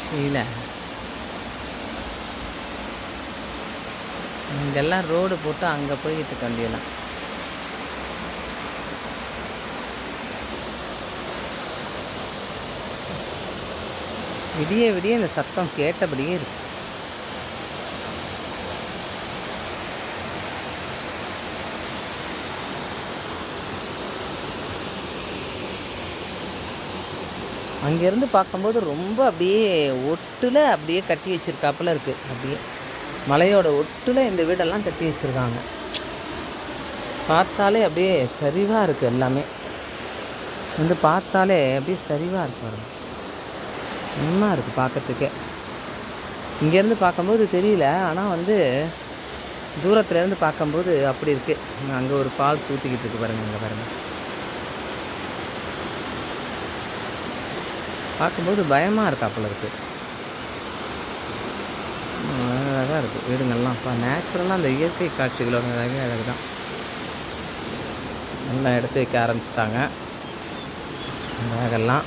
கீழே இங்கெல்லாம் ரோடு போட்டு அங்கே போய்கிட்டு இருக்க வேண்டியலாம். விடிய விடிய இந்த சத்தம் கேட்டபடியே இருக்கு. அங்கேருந்து பார்க்கும்போது ரொம்ப அப்படியே ஒட்டில் அப்படியே கட்டி வச்சுருக்காப்புல இருக்குது. அப்படியே மலையோட ஒட்டில் இந்த வீடெல்லாம் கட்டி வச்சுருக்காங்க. பார்த்தாலே அப்படியே சரிவாக இருக்குது. எல்லாமே வந்து பார்த்தாலே அப்படியே சரிவாக இருக்கு. நல்லா இருக்குது பார்க்கறதுக்கே. இங்கேருந்து பார்க்கும்போது தெரியல, ஆனால் வந்து தூரத்துலேருந்து பார்க்கும்போது அப்படி இருக்குது. அங்கே ஒரு ஃபால்ஸ் ஊற்றிக்கிட்டு இருக்கு பாருங்கள். அங்கே பாருங்கள், பார்க்கும்போது பயமாக இருக்காப்புல இருக்குது. அழகாக இருக்குது வீடுங்கள்லாம். இப்போ நேச்சுரலாக அந்த இயற்கை காட்சிகளோட அழகு தான். நல்லா எடுத்து வைக்க ஆரம்பிச்சிட்டாங்க பேகெல்லாம்.